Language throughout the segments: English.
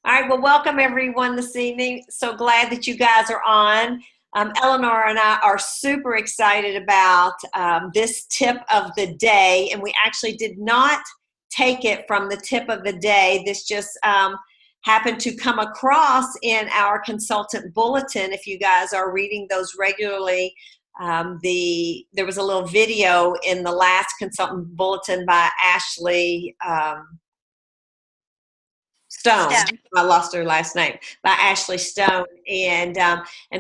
All right, well, welcome everyone this evening. So glad that you guys are on. Eleanor and I are super excited about this tip of the day, and we actually did not take it from the tip of the day. This just happened to come across in our consultant bulletin. If you guys are reading those regularly, there was a little video in the last consultant bulletin by Ashley Stone. I lost her last name, by Ashley Stone. And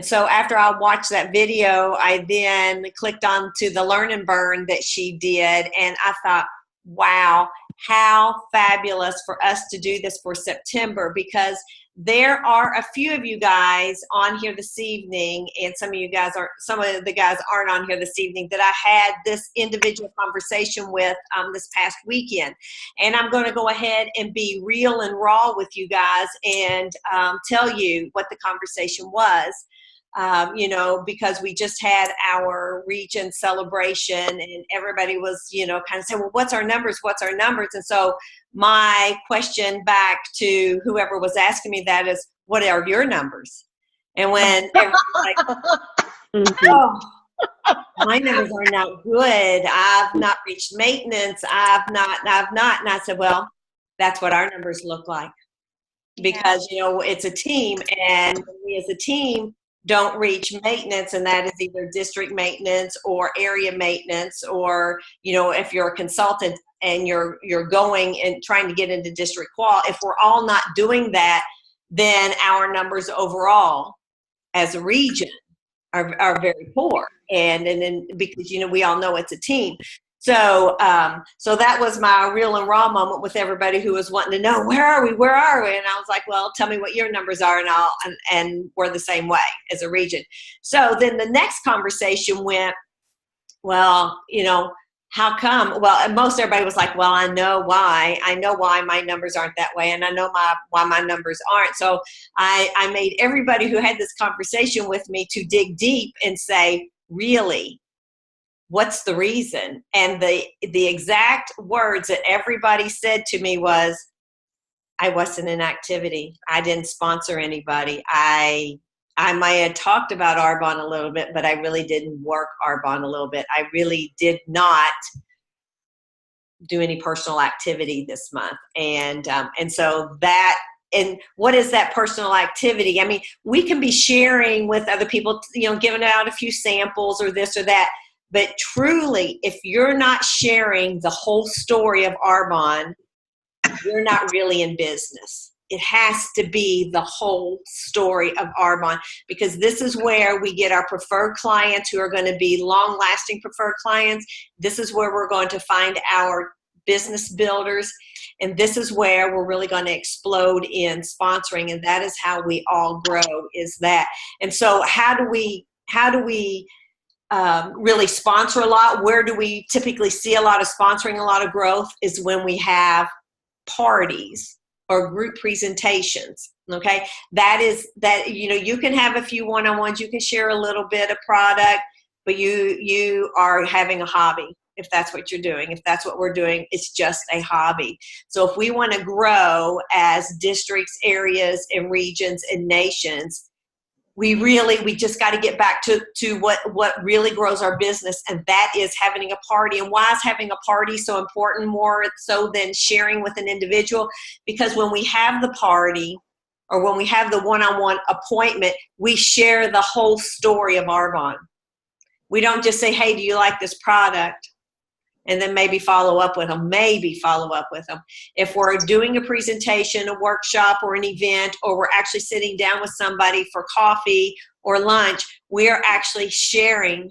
so after I watched that video, I then clicked on to the Learn and Burn that she did. And I thought, wow, how fabulous for us to do this for September, because there are a few of you guys on here this evening, and some of the guys aren't on here this evening, that I had this individual conversation with this past weekend. And I'm going to go ahead and be real and raw with you guys and tell you what the conversation was. Because we just had our region celebration and everybody was, kind of saying, well, what's our numbers? What's our numbers? And so my question back to whoever was asking me that is, what are your numbers? And when everyone's like, oh, my numbers are not good. I've not reached maintenance. I've not. And I said, well, that's what our numbers look like, because, it's a team, and we as a team don't reach maintenance, and that is either district maintenance or area maintenance, or if you're a consultant and you're going and trying to get into district qual, if we're all not doing that, then our numbers overall as a region are very poor, and then because we all know it's a team. So that was my real and raw moment with everybody who was wanting to know, where are we? And I was like, well, tell me what your numbers are, and we're the same way as a region. So then the next conversation went, well, how come? Well, and most everybody was like, well, I know why my numbers aren't that way, and I know why my numbers aren't. So I made everybody who had this conversation with me to dig deep and say, really, what's the reason? And the exact words that everybody said to me was, I wasn't in activity. I didn't sponsor anybody. I might have talked about Arbonne a little bit, but I really didn't work Arbonne a little bit. I really did not do any personal activity this month. And so that, and what is that personal activity? I mean, we can be sharing with other people, giving out a few samples or this or that. But truly, if you're not sharing the whole story of Arbonne, you're not really in business. It has to be the whole story of Arbonne, because this is where we get our preferred clients who are going to be long-lasting preferred clients. This is where we're going to find our business builders, and this is where we're really going to explode in sponsoring, and that is how we all grow, is that. And so how do we really sponsor a lot? Where do we typically see a lot of sponsoring, a lot of growth, is when we have parties or group presentations. Okay, that you can have a few one-on-ones, you can share a little bit of product, but you are having a hobby. If that's what you're doing, if that's what we're doing, it's just a hobby. So if we want to grow as districts, areas, and regions and nations, we just got to get back to what really grows our business, and that is having a party. And why is having a party so important, more so than sharing with an individual? Because when we have the party, or when we have the one-on-one appointment, we share the whole story of Arbonne. We don't just say, hey, do you like this product? And then maybe follow up with them, If we're doing a presentation, a workshop, or an event, or we're actually sitting down with somebody for coffee or lunch, we're actually sharing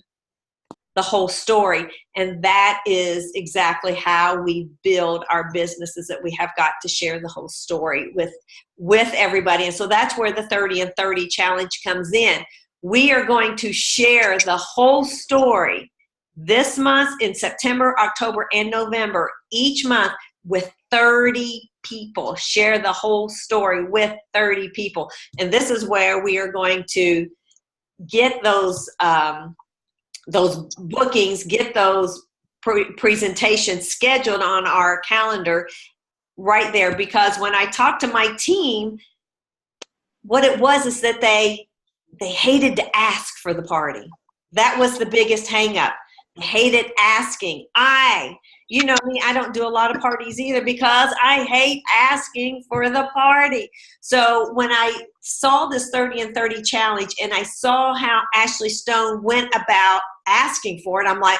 the whole story. And that is exactly how we build our businesses, that we have got to share the whole story with everybody. And so that's where the 30 and 30 challenge comes in. We are going to share the whole story this month, in September, October, and November, each month, with 30 people. Share the whole story with 30 people. And this is where we are going to get those bookings, get those presentations scheduled on our calendar right there. Because when I talk to my team, what it was is that they hated to ask for the party. That was the biggest hang up. They hated asking. You know me, I don't do a lot of parties either because I hate asking for the party. So when I saw this 30 and 30 challenge and I saw how Ashley Stone went about asking for it, I'm like,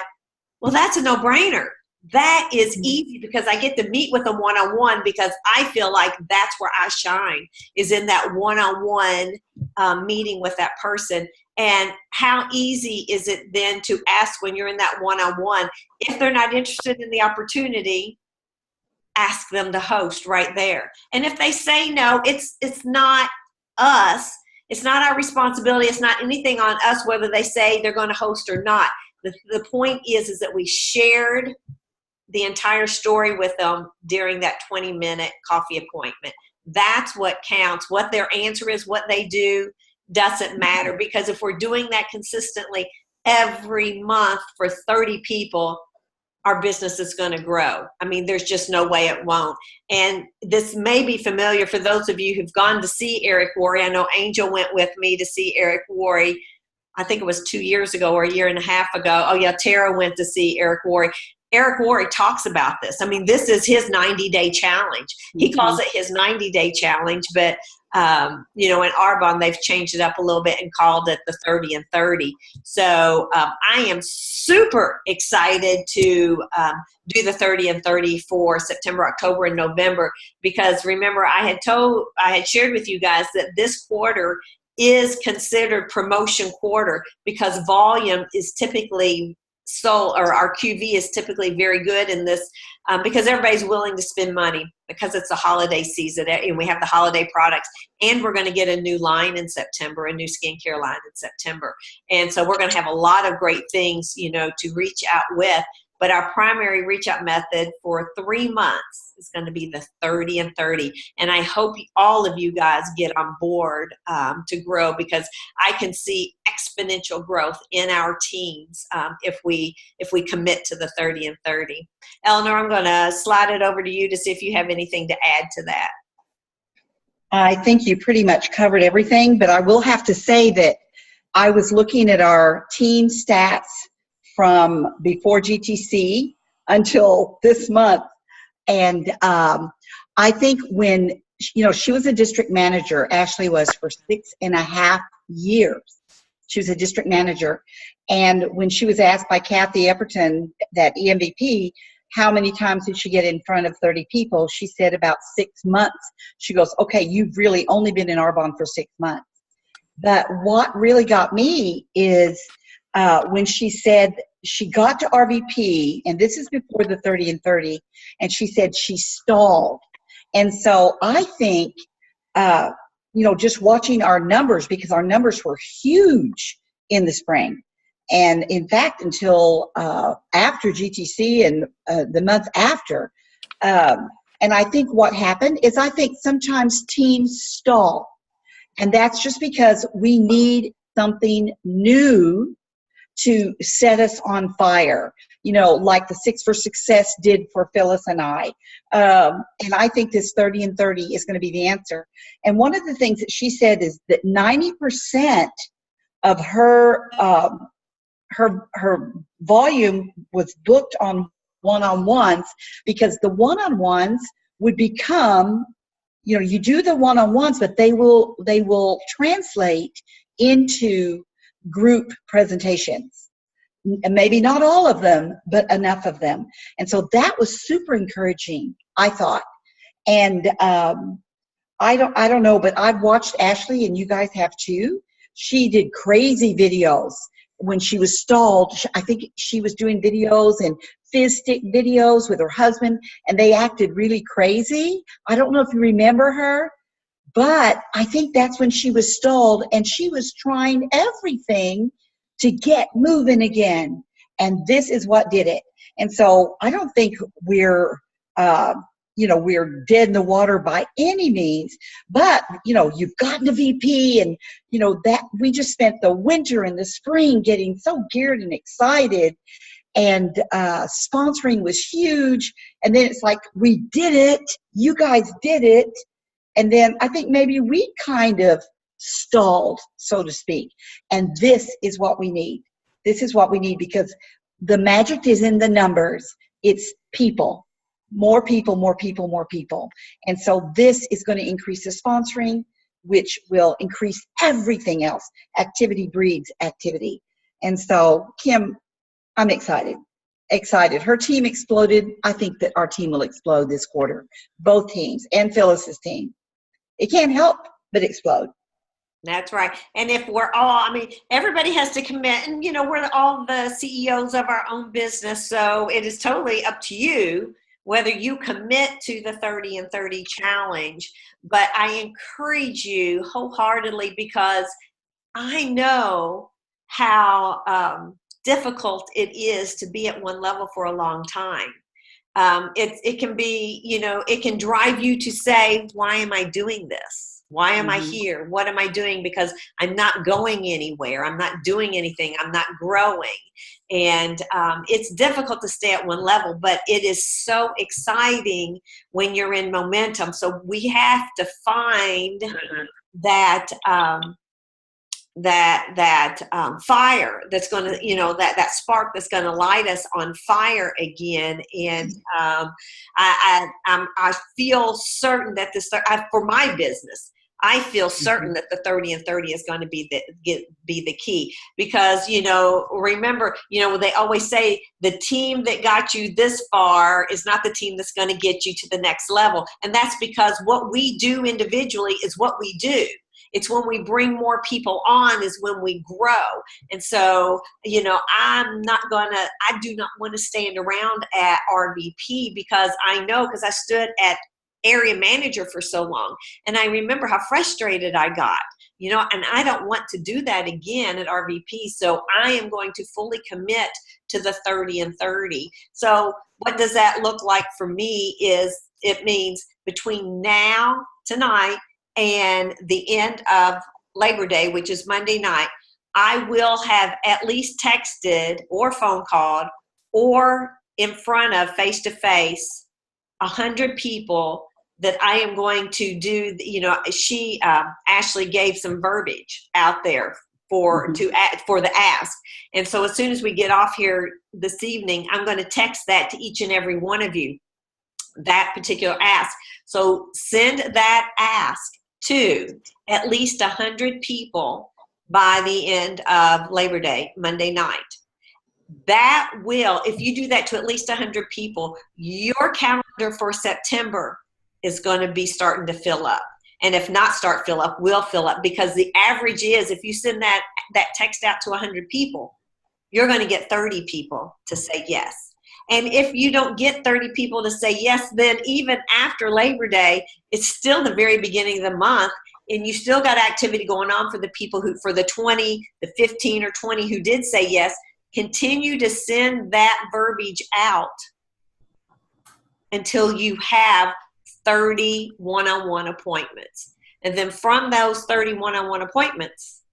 well, that's a no-brainer. That is easy because I get to meet with them one-on-one, because I feel like that's where I shine, is in that one-on-one meeting with that person. And how easy is it then to ask when you're in that one-on-one? If they're not interested in the opportunity, ask them to host right there. And if they say no, it's not us. It's not our responsibility. It's not anything on us whether they say they're going to host or not. The point is that we shared the entire story with them during that 20-minute coffee appointment. That's what counts. What their answer is, what they do, doesn't matter, because if we're doing that consistently every month for 30 people, our business is going to grow. I mean, there's just no way it won't. And this may be familiar for those of you who've gone to see Eric Worre. I know Angel went with me to see Eric Worre. I think it was 2 years ago or a year and a half ago. Oh yeah, Tara went to see Eric Worre. Eric Worre talks about this. I mean, this is his 90-day challenge. He calls it his 90-day challenge, but you know, in Arbonne, they've changed it up a little bit and called it the 30 and 30. So I am super excited to do the 30 and 30 for September, October, and November, because remember, I had shared with you guys that this quarter is considered promotion quarter because volume is typically sold, or our QV is typically very good in this because everybody's willing to spend money because it's the holiday season and we have the holiday products, and we're going to get a new line in September, a new skincare line in September. And so we're going to have a lot of great things, you know, to reach out with. But our primary reach out method for 3 months is going to be the 30 and 30. And I hope all of you guys get on board to grow, because I can see exponential growth in our teams if we commit to the 30 and 30. Eleanor, I'm going to slide it over to you to see if you have anything to add to that. I think you pretty much covered everything, but I will have to say that I was looking at our team stats from before GTC until this month. And I think when, you know, she was a district manager, Ashley was, for 6.5 years. She was a district manager. And when she was asked by Kathy Epperton, that EMVP, how many times did she get in front of 30 people? She said about 6 months. She goes, okay, you've really only been in Arbonne for 6 months. But what really got me is when she said she got to RVP, and this is before the 30 and 30, and she said she stalled. And so I think, you know, just watching our numbers, because our numbers were huge in the spring. And in fact, until after GTC and the month after. And I think what happened is I think sometimes teams stall. And that's just because we need something new to set us on fire, you know, like the 6 for Success did for Phyllis and I. And I think this 30 and 30 is going to be the answer. And one of the things that she said is that 90% of her volume was booked on one-on-ones, because the one-on-ones would become, you know, you do the one-on-ones, but they will translate into group presentations. And maybe not all of them, but enough of them. And so that was super encouraging, I thought. And I don't know, but I've watched Ashley, and you guys have too. She did crazy videos when she was stalled. I think she was doing videos and fizz stick videos with her husband, and they acted really crazy. I don't know if you remember her, but I think that's when she was stalled, and she was trying everything to get moving again. And this is what did it. And so I don't think we're, you know, we're dead in the water by any means, but, you know, you've gotten a VP, and, you know, that we just spent the winter and the spring getting so geared and excited, and sponsoring was huge. And then it's like, we did it. You guys did it. And then I think maybe we kind of stalled, so to speak. And this is what we need. This is what we need, because the magic is in the numbers. It's people, more people, more people, more people. And so this is going to increase the sponsoring, which will increase everything else. Activity breeds activity. And so, Kim, I'm excited. Excited. Her team exploded. I think that our team will explode this quarter. Both teams and Phyllis's team. It can't help but explode. That's right. And if we're all, I mean, everybody has to commit, and, you know, we're all the CEOs of our own business. So it is totally up to you whether you commit to the 30 and 30 challenge. But I encourage you wholeheartedly, because I know how difficult it is to be at one level for a long time. It can be, you know, it can drive you to say, why am I doing this? Why am I here? What am I doing? Because I'm not going anywhere. I'm not doing anything. I'm not growing. And it's difficult to stay at one level, but it is so exciting when you're in momentum. So we have to find that fire that's going to, you know, that spark that's going to light us on fire again. And I feel certain that for my business, I feel certain that the 30 and 30 is going to be the key, because, you know, remember, you know, they always say the team that got you this far is not the team that's going to get you to the next level. And that's because what we do individually is what we do. It's when we bring more people on is when we grow. And so, you know, I do not want to stand around at RVP, because I know, because I stood at area manager for so long, and I remember how frustrated I got, you know, and I don't want to do that again at RVP. So I am going to fully commit to the 30 and 30. So what does that look like for me is, it means between now, tonight, and the end of Labor Day, which is Monday night, I will have at least texted or phone called or in front of face-to-face 100 people that I am going to do. You know, Ashley gave some verbiage out there for the ask. And so as soon as we get off here this evening, I'm going to text that to each and every one of you, that particular ask. So send that ask to at least 100 people by the end of Labor Day, Monday night. That will, if you do that to at least 100 people, your calendar for September is going to be starting to fill up. And if not fill up, will fill up, because the average is, if you send that text out to 100 people, you're going to get 30 people to say yes. And if you don't get 30 people to say yes, then even after Labor Day, it's still the very beginning of the month, and you still got activity going on for the people who, for the 20, the 15 or 20 who did say yes. Continue to send that verbiage out until you have 30 one-on-one appointments. And then from those 30 one-on-one appointments,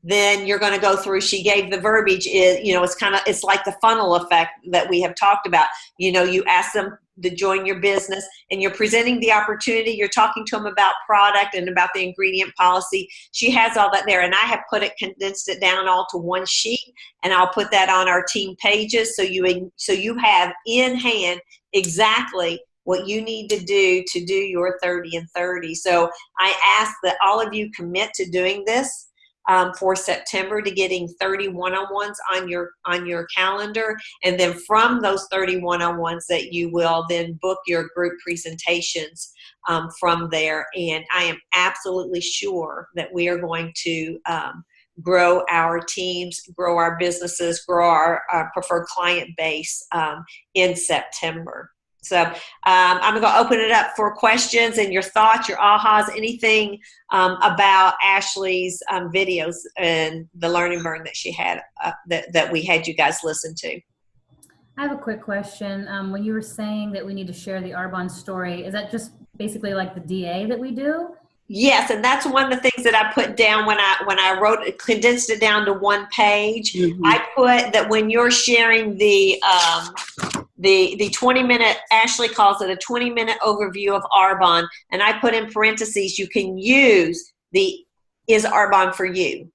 then you're going to go through, she gave the verbiage, is, you know, it's like the funnel effect that we have talked about. You know, you ask them to join your business, and you're presenting the opportunity. You're talking to them about product and about the ingredient policy. She has all that there, and I have condensed it down all to one sheet, and I'll put that on our team pages, so you have in hand exactly what you need to do your 30 and 30. So I ask that all of you commit to doing this for September, to getting 30 one-on-ones on your calendar. And then from those 30 one-on-ones, that you will then book your group presentations from there. And I am absolutely sure that we are going to grow our teams, grow our businesses, grow our preferred client base in September. So I'm going to open it up for questions and your thoughts, your ahas, anything about Ashley's videos and the Learn and Burn that she had, that we had you guys listen to. I have a quick question. When you were saying that we need to share the Arbonne story, is that just basically like the DA that we do? Yes, and that's one of the things that I put down when I wrote it, condensed it down to one page. I put that when you're sharing the 20-minute, Ashley calls it a 20-minute overview of Arbonne, and I put in parentheses, you can use the is Arbonne for you.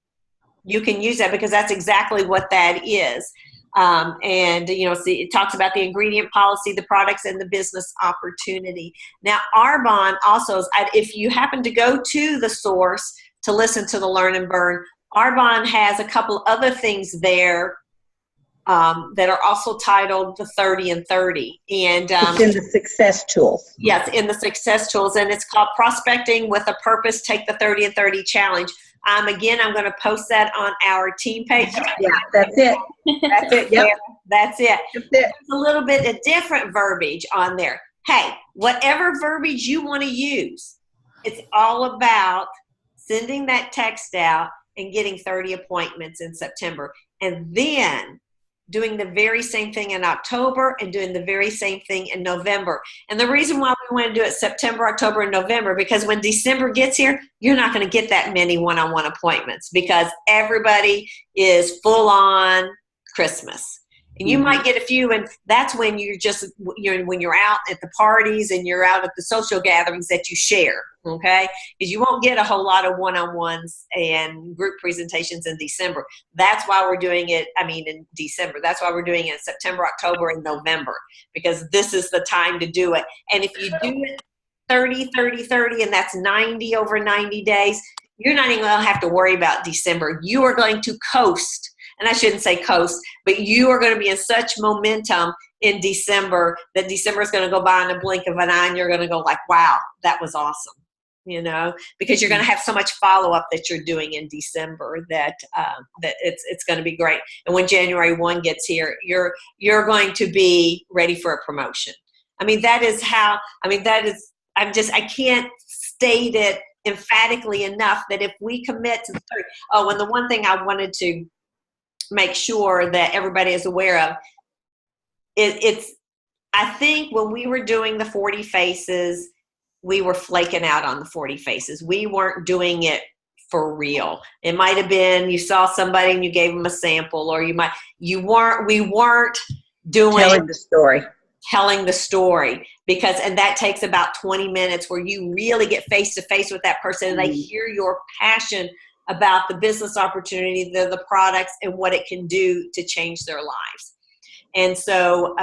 You can use that because that's exactly what that is. And, you know, see, it talks about the ingredient policy, the products, and the business opportunity. Now, Arbonne also is, if you happen to go to the source to listen to the Learn and Burn, Arbonne has a couple other things there that are also titled the 30 and 30. And It's in the success tools. yes, in the success tools, and it's called Prospecting with a Purpose, Take the 30 and 30 Challenge. Again, I'm going to post that on our team page. Yeah, that's it. That's it. Yep. Karen. That's it. That's it. There's a little bit of different verbiage on there. Hey, whatever verbiage you want to use, it's all about sending that text out and getting 30 appointments in September. And then doing the very same thing in October and doing the very same thing in November. And the reason why we want to do it September, October, and November, because when December gets here, you're not going to get that many one-on-one appointments because everybody is full on Christmas. And you might get a few, and that's when when you're out at the parties and you're out at the social gatherings that you share, okay? Because you won't get a whole lot of one-on-ones and group presentations in December. That's why we're doing it, in December. That's why we're doing it in September, October, and November, because this is the time to do it. And if you do it 30, 30, 30, and that's 90 over 90 days, you're not even going to have to worry about December. You are going to coast. And I shouldn't say coast, but you are going to be in such momentum in December that December is going to go by in a blink of an eye, and you're going to go like, wow, that was awesome, because you're going to have so much follow-up that you're doing in December that it's going to be great. And when January 1 gets here, you're going to be ready for a promotion. I can't state it emphatically enough that if we commit to the 30, and the one thing I wanted to make sure that everybody is aware of, I think when we were doing the 40 faces, we were flaking out on the 40 faces. We weren't doing it for real. It might have been you saw somebody and you gave them a sample, or we weren't doing telling the story, and that takes about 20 minutes where you really get face to face with that person and they hear your passion about the business opportunity, the products, and what it can do to change their lives. And so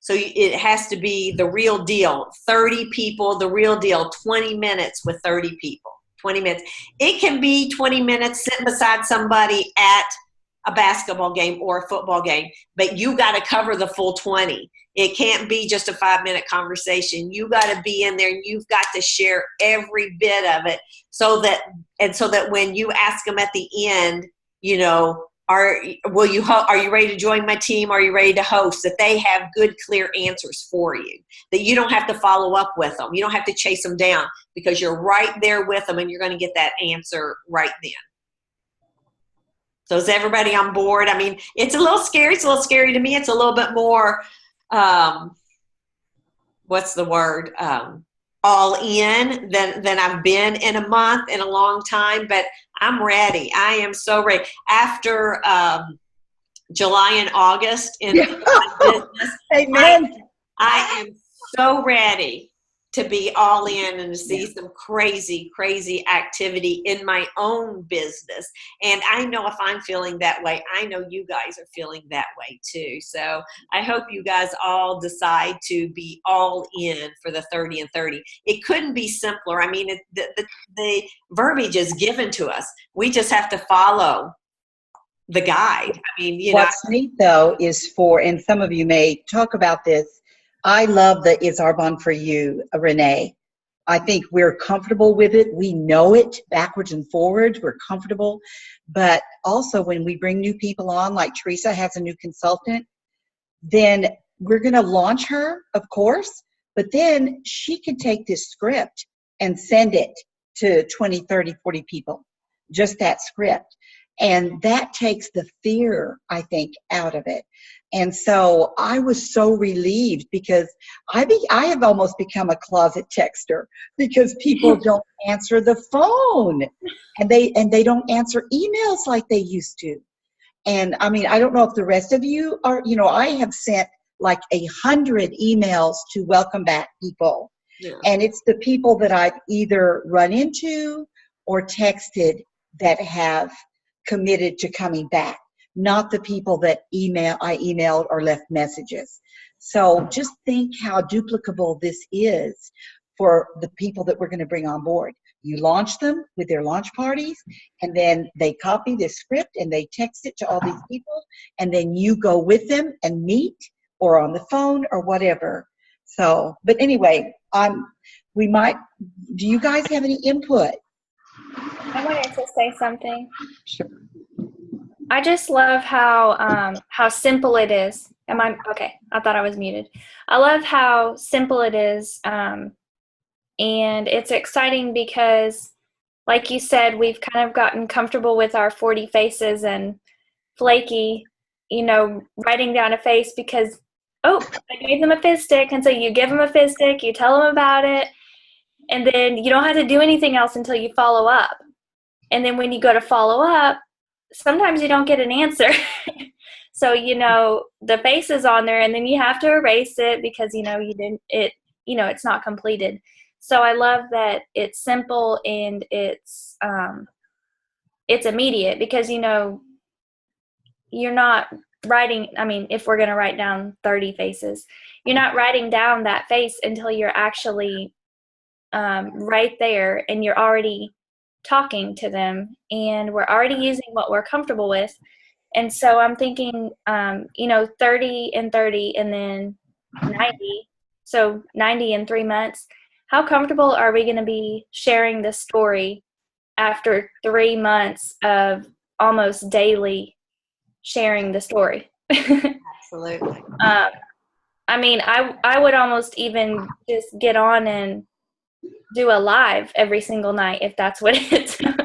it has to be the real deal. 30 people, the real deal, 20 minutes with 30 people, 20 minutes. It can be 20 minutes sitting beside somebody at a basketball game or a football game, but you got to cover the full 20. It can't be just a 5-minute conversation. You got to be in there and you've got to share every bit of it so that when you ask them at the end, are you ready to join my team? Are you ready to host? That they have good, clear answers for you, that you don't have to follow up with them. You don't have to chase them down because you're right there with them and you're going to get that answer right then. So is everybody on board? It's a little scary. It's a little scary to me. It's a little bit more, what's the word? All in than I've been in a month, in a long time, but I'm ready. I am so ready. After July and August in my business, Amen. I am so ready to be all in and to see some crazy, crazy activity in my own business. And I know if I'm feeling that way, I know you guys are feeling that way too. So I hope you guys all decide to be all in for the 30 and 30. It couldn't be simpler. The verbiage is given to us. We just have to follow the guide. What's neat though is and some of you may talk about this, I love the Is Arbonne for You, Renee. I think we're comfortable with it. We know it backwards and forwards. We're comfortable. But also when we bring new people on, like Teresa has a new consultant, then we're going to launch her, of course, but then she can take this script and send it to 20, 30, 40 people, just that script. And that takes the fear, I think, out of it. And so I was so relieved because I have almost become a closet texter because people don't answer the phone and they don't answer emails like they used to. And I don't know if the rest of you are, I have sent like 100 emails to welcome back people. Yeah. And it's the people that I've either run into or texted that have committed to coming back, not the people that I emailed or left messages. So just think how duplicable this is for the people that we're going to bring on board. You launch them with their launch parties, and then they copy the script and they text it to all these people, and then you go with them and meet or on the phone or whatever. So, but anyway, do you guys have any input? I wanted to say something. Sure. I just love how simple it is. Am I okay? I thought I was muted. I love how simple it is, and it's exciting because, like you said, we've kind of gotten comfortable with our 40 faces and flaky, writing down a face because, oh, I gave them a fizz stick, and so you give them a fizz stick, you tell them about it, and then you don't have to do anything else until you follow up. And then when you go to follow up, sometimes you don't get an answer. So, the face is on there and then you have to erase it because, it's not completed. So I love that it's simple and it's immediate because, you're not writing, if we're going to write down 30 faces, you're not writing down that face until you're actually right there and you're already talking to them and we're already using what we're comfortable with. And so I'm thinking, 30 and 30 and then 90. So 90 in 3 months. How comfortable are we going to be sharing this story after 3 months of almost daily sharing the story? Absolutely. I would almost even just get on and do a live every single night if that's what it took.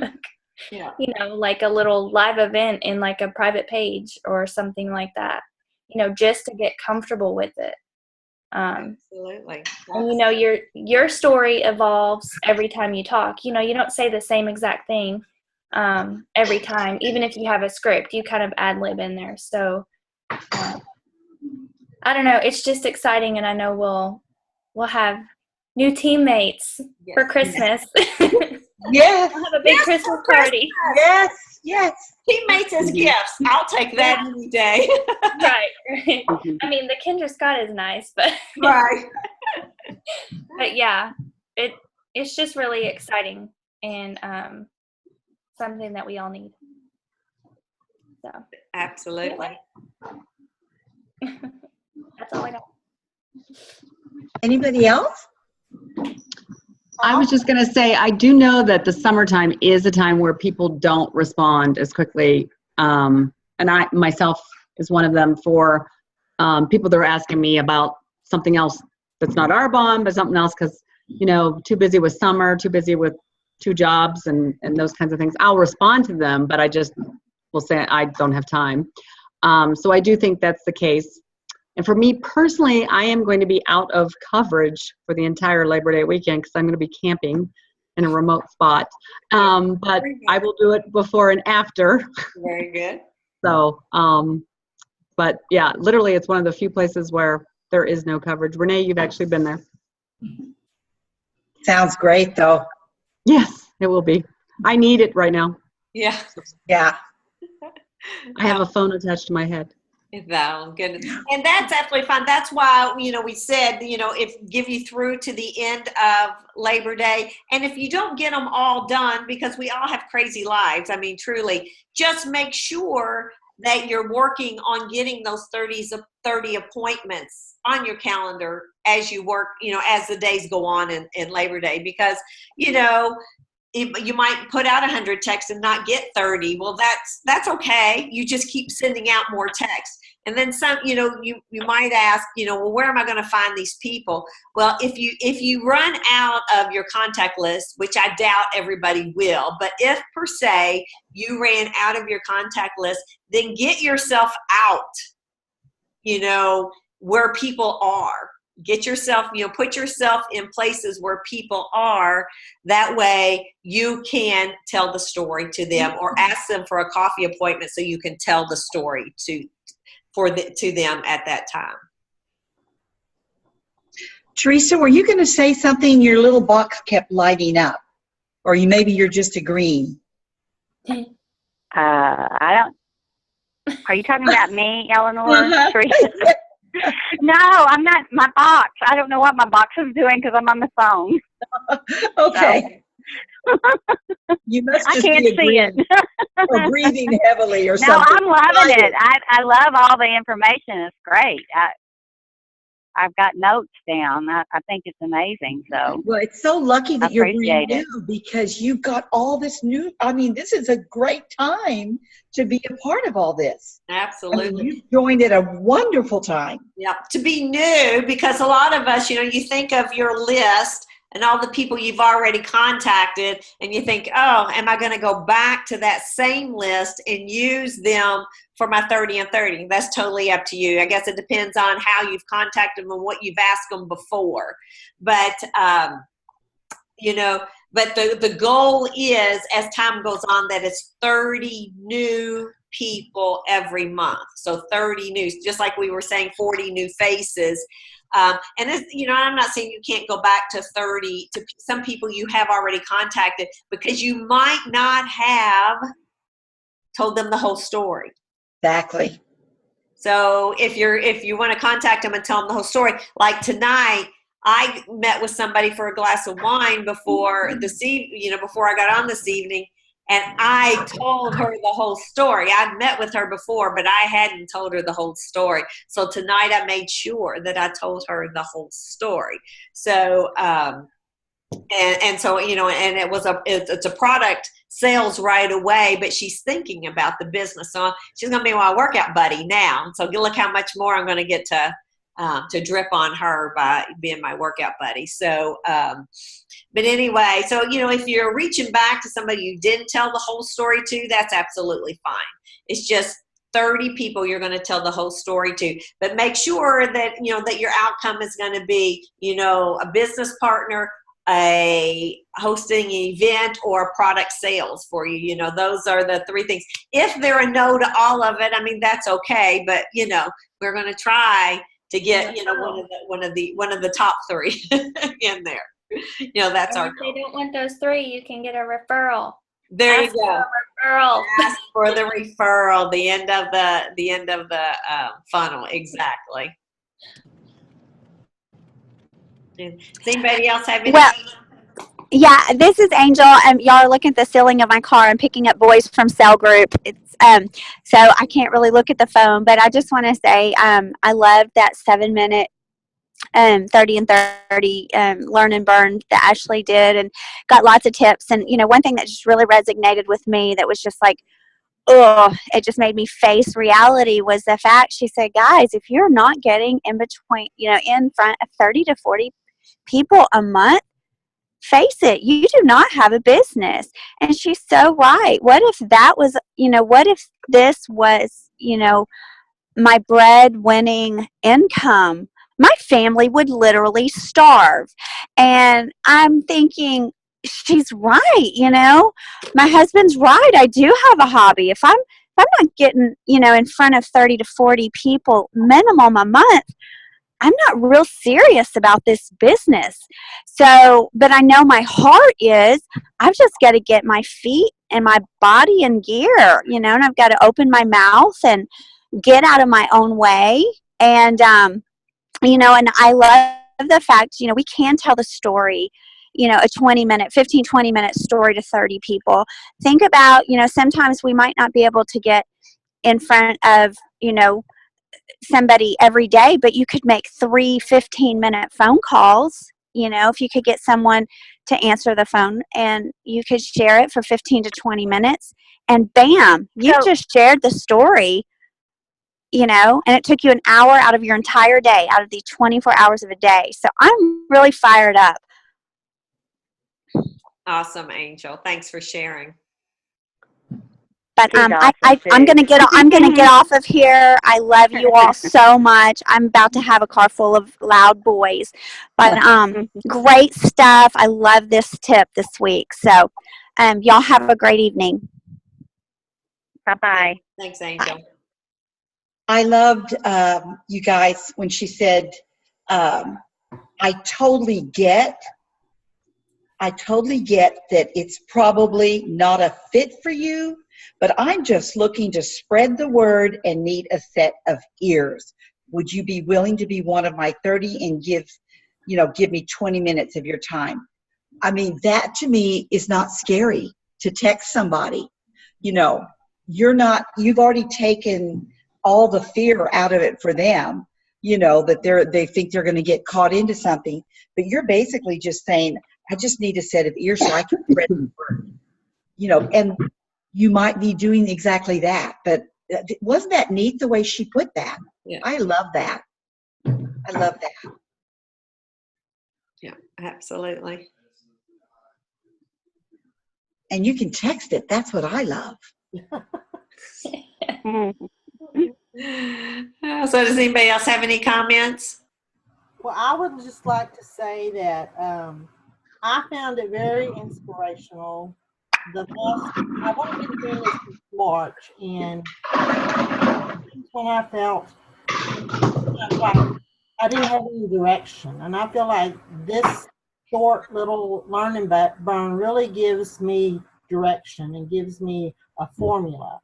Yeah. Like a little live event in like a private page or something like that, just to get comfortable with it. Absolutely. And your story evolves every time you talk. You don't say the same exact thing every time. Even if you have a script, you kind of ad lib in there. So I don't know. It's just exciting, and I know we'll have new teammates for Christmas. Yes. We'll have a big Christmas party. Yes. Teammates as gifts. I'll take that any day. Right. The Kendra Scott is nice, but Right. but yeah, it's just really exciting and something that we all need. So Absolutely. that's all I got. Anybody else? I was just going to say, I do know that the summertime is a time where people don't respond as quickly. And I myself is one of them for people that are asking me about something else that's not Arbonne, but something else because, too busy with summer, too busy with 2 jobs and those kinds of things. I'll respond to them, but I just will say I don't have time. So I do think that's the case. And for me personally, I am going to be out of coverage for the entire Labor Day weekend because I'm going to be camping in a remote spot. But I will do it before and after. Very good. So, but yeah, literally it's one of the few places where there is no coverage. Renee, you've actually been there. Sounds great, though. Yes, it will be. I need it right now. Yeah. Yeah. I have a phone attached to my head. Oh, goodness. And that's absolutely fine. That's why, we said, if give you through to the end of Labor Day. And if you don't get them all done, because we all have crazy lives, truly, just make sure that you're working on getting those 30 appointments on your calendar as you work, as the days go on in Labor Day, because, you might put out 100 texts and not get 30. Well, that's okay. You just keep sending out more texts. And then some, you might ask, well, where am I going to find these people? Well, if you run out of your contact list, which I doubt everybody will, but if per se you ran out of your contact list, then get yourself out, where people are. Get yourself, put yourself in places where people are. That way you can tell the story to them or ask them for a coffee appointment so you can tell the story to them at that time. Teresa, were you going to say something? Your little box kept lighting up, or maybe you're just agreeing. I don't. Are you talking about me, Eleanor? Uh-huh. Teresa? No, I'm not. My box. I don't know what my box is doing because I'm on the phone. Okay. You must I just can't be see it. or breathing heavily or No, something. I'm loving it. I love all the information. It's great. I've got notes down. I think it's amazing. So Well, it's so lucky I that you're brand appreciate it. new because you've got all this new. I mean, this is a great time to be a part of all this. I mean, Absolutely. you joined at a wonderful time. Yeah, to be new, because a lot of us, you think of your list and all the people you've already contacted, and you think, oh, am I going to go back to that same list and use them for my 30 and 30? That's totally up to you. I guess it depends on how you've contacted them and what you've asked them before. But, but the goal is, as time goes on, that it's 30 new people every month. So 30 new, just like we were saying, 40 new faces. And it's, I'm not saying you can't go back to 30 to some people you have already contacted, because you might not have told them the whole story. Exactly. So if you want to contact them and tell them the whole story, like tonight, I met with somebody for a glass of wine before before I got on this evening, and I told her the whole story. I'd met with her before, but I hadn't told her the whole story. So tonight I made sure that I told her the whole story. So, and so, and it's a product sales right away, but she's thinking about the business. So she's going to be my workout buddy now. So look how much more I'm going to get to drip on her by being my workout buddy. So, but anyway, so, if you're reaching back to somebody you didn't tell the whole story to, that's absolutely fine. It's just 30 people you're going to tell the whole story to, but make sure that, that your outcome is going to be, a business partner, a hosting an event, or product sales for you. Those are the three things. If they're a no to all of it, I mean, that's okay, but we're going to try to get one of the top three in there. That's our If they don't want those three, you can get a referral. there Ask you go. for a referral. Ask for the referral, the end of the funnel. Exactly. Does anybody else have any? Well, yeah, this is Angel. Y'all are looking at the ceiling of my car. I'm picking up boys from cell group. It's so I can't really look at the phone, but I just want to say I loved that 7-minute 30 and 30 learn and burn that Ashley did, and got lots of tips. And one thing that just really resonated with me, that was just like, oh, it just made me face reality, was the fact she said, guys, if you're not getting in between, in front of 30 to 40 people a month, face it, you do not have a business. And she's so right. What if that was, what if this was, my bread-winning income? My family would literally starve. And I'm thinking, she's right, my husband's right. I do have a hobby. If I'm not getting, in front of 30 to 40 people minimum a month, I'm not real serious about this business. So, but I know my heart is, I've just got to get my feet and my body in gear, and I've got to open my mouth and get out of my own way. And, and I love the fact, we can tell the story, a 15, 20-minute story to 30 people. Think about, sometimes we might not be able to get in front of, somebody every day, but you could make 3 15-minute phone calls. If you could get someone to answer the phone, and you could share it for 15 to 20 minutes, and bam, you just shared the story, and it took you an hour out of your entire day, out of the 24 hours of a day. So I'm really fired up. Awesome, Angel. Thanks for sharing. But She's awesome, I'm gonna get off of here. I love you all too. so much. I'm about to have a car full of loud boys, but great stuff. I love this tip this week. So, y'all have a great evening. Bye-bye. Thanks, Angel. I loved you guys when she said, I totally get I totally get that it's probably not a fit for you, but I'm just looking to spread the word and need a set of ears. Would you be willing to be one of my 30 and give me 20 minutes of your time? I mean, that to me is not scary to text somebody. You've already taken all the fear out of it for them, that they think they're going to get caught into something. But you're basically just saying, I just need a set of ears so I can spread the word. And you might be doing exactly that. But wasn't that neat the way she put that? Yeah. I love that. I love that. Yeah, absolutely. And you can text it. That's what I love. So does anybody else have any comments? Well, I would just like to say that I found it very inspirational. I've only been doing this since March, and when I felt like I didn't have any direction, and I feel like this short little learning burn really gives me direction and gives me a formula,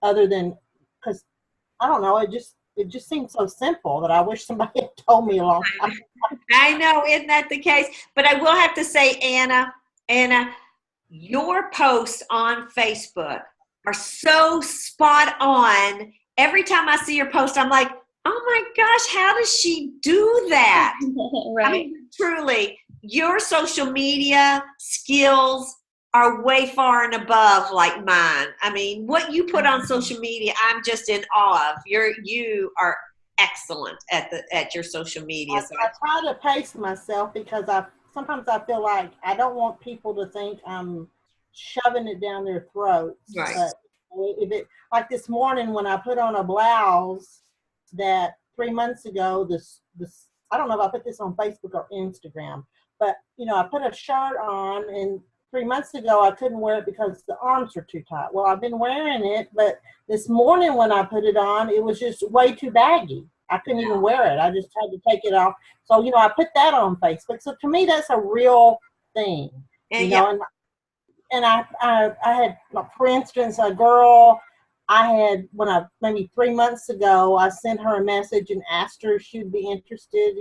other than, because I don't know, it just seems so simple that I wish somebody had told me a long time ago. I know, isn't that the case? But I will have to say, Anna, your posts on Facebook are so spot on. Every time I see your post, I'm like, oh my gosh, how does she do that? Right. I mean, truly, your social media skills are way far and above like mine. I mean, what you put on social media, I'm just in awe of. You are excellent at your social media. I try to pace myself because sometimes I feel like I don't want people to think I'm shoving it down their throats. Right. But like this morning when I put on a blouse that 3 months ago, this I don't know if I put this on Facebook or Instagram, but I put a shirt on, and 3 months ago I couldn't wear it because the arms were too tight. Well, I've been wearing it, but this morning when I put it on, it was just way too baggy. I couldn't even wear it. I just had to take it off. So, I put that on Facebook. So to me, that's a real thing. And I had, for instance, a girl maybe 3 months ago, I sent her a message and asked her if she'd be interested,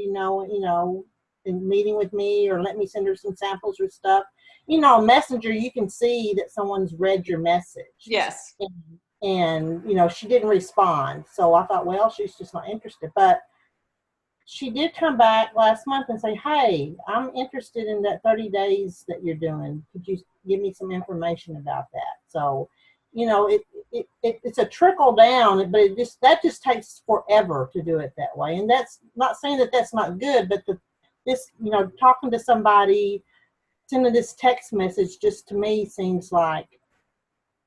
in meeting with me or let me send her some samples or stuff. Messenger, you can see that someone's read your message. Yes. And she didn't respond. So I thought, well, she's just not interested. But she did come back last month and say, hey, I'm interested in that 30 days that you're doing. Could you give me some information about that? So, it's a trickle down, but that just takes forever to do it that way. And that's not saying that that's not good, but talking to somebody, sending this text message just to me seems like,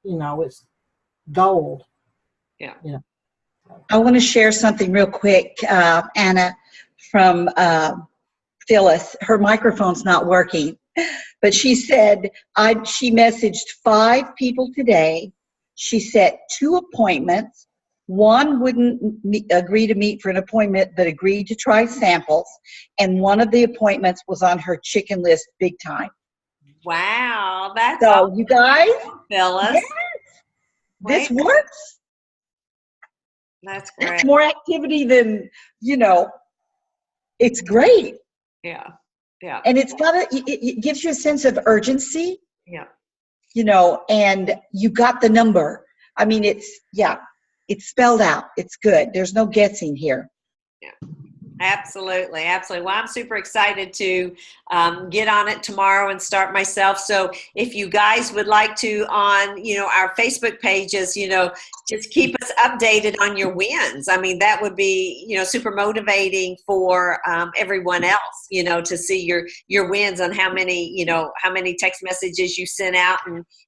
it's gold. Yeah. I want to share something real quick, Anna, from Phyllis. Her microphone's not working, but she said she messaged 5 people today. She set 2 appointments. One wouldn't agree to meet for an appointment, but agreed to try samples. And one of the appointments was on her chicken list big time. Wow. That's so awesome. You guys, Phyllis. Yes, this works. That's great. It's more activity than, it's great. Yeah. Yeah. And it gives you a sense of urgency. Yeah. And you got the number. I mean, it's spelled out. It's good. There's no guessing here. Yeah. Absolutely. Absolutely. Well, I'm super excited to get on it tomorrow and start myself. So if you guys would like to on, our Facebook pages, just keep us updated on your wins. I mean, that would be, super motivating for everyone else, to see your wins on how many text messages you sent out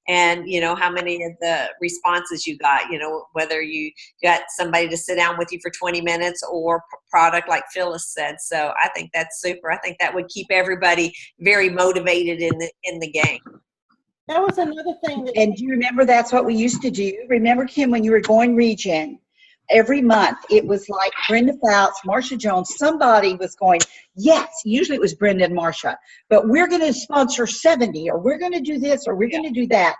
and how many of the responses you got, whether you got somebody to sit down with you for 20 minutes or product like Phyllis said. So I think that's super. I think that would keep everybody very motivated in the game. That was another thing. And do you remember that's what we used to do? Remember, Kim, when you were going region every month, it was like Brenda Fouts, Marsha Jones, somebody was going, yes, usually it was Brenda and Marsha, but we're going to sponsor 70, or we're going to do this, or we're going to do that.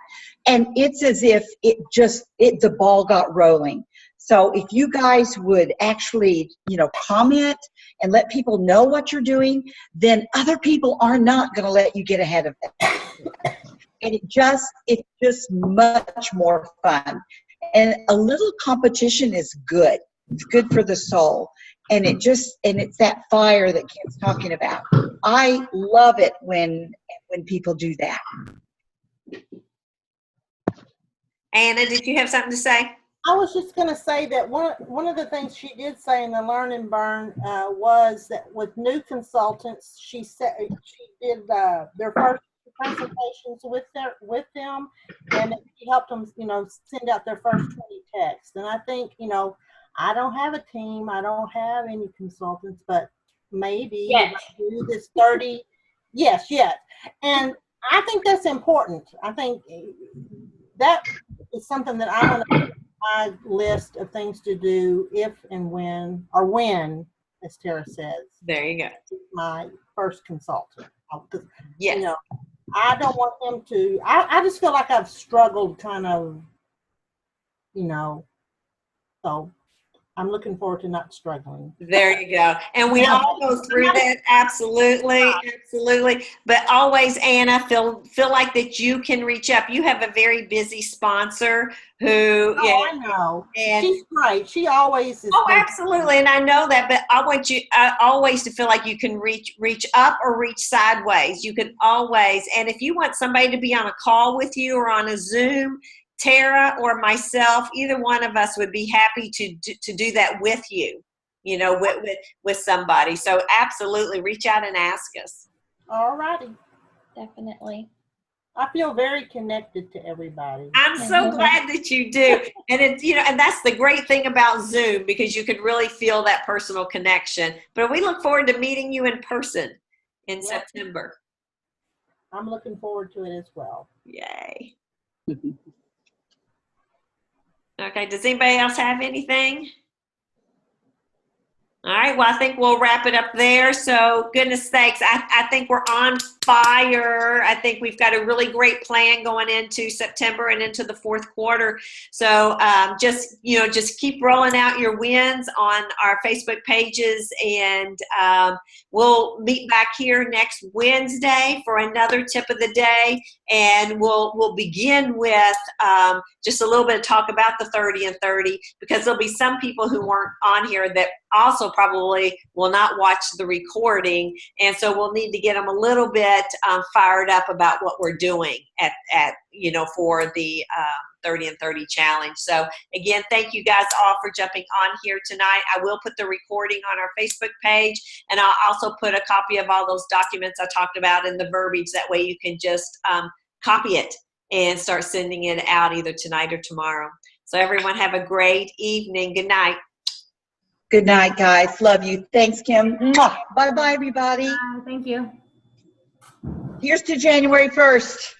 And it's as if the ball got rolling. So if you guys would actually, comment and let people know what you're doing, then other people are not going to let you get ahead of them. And it's just much more fun. And a little competition is good. It's good for the soul. And it's that fire that Kim's talking about. I love it when people do that. Anna, did you have something to say? I was just going to say that one of the things she did say in the Learn and Burn was that with new consultants, she said she did their first consultations with them, and she helped them, send out their first 20 texts. And I think, I don't have a team, I don't have any consultants, but maybe if I do this 30, yes. And I think that's important. I think that is something that I want to put on my list of things to do if and when, as Tara says. There you go. My first consultant. Yes. I don't want them to, I just feel like I've struggled kind of, so I'm looking forward to not struggling. There you go. And we all go through that. Absolutely. But always, Anna, feel like that you can reach up. You have a very busy sponsor who. I know. And she's great. She always is. Oh, absolutely. And I know that, but I want you always to feel like you can reach up or reach sideways. You can always, and if you want somebody to be on a call with you or on a Zoom, Tara or myself, either one of us would be happy to do that with you, with somebody. So absolutely reach out and ask us. All righty. Definitely. I feel very connected to everybody. I'm so glad that you do. And it's, and that's the great thing about Zoom, because you can really feel that personal connection. But we look forward to meeting you in person in September. I'm looking forward to it as well. Yay. Okay, does anybody else have anything? All right, well, I think we'll wrap it up there. So, goodness sakes, I think we're on fire. I think we've got a really great plan going into September and into the fourth quarter. So, just keep rolling out your wins on our Facebook pages, and we'll meet back here next Wednesday for another tip of the day. And we'll begin with just a little bit of talk about the 30 and 30, because there'll be some people who weren't on here that also probably will not watch the recording, and so we'll need to get them a little bit fired up about what we're doing at for the 30 and 30 challenge. So again, thank you guys all for jumping on here tonight. I will put the recording on our Facebook page, and I'll also put a copy of all those documents I talked about in the verbiage. That way you can just copy it and start sending it out either tonight or tomorrow. So everyone have a great evening. Good night. Good night, guys. Love you. Thanks, Kim. Bye-bye, everybody. Thank you. Here's to January 1st.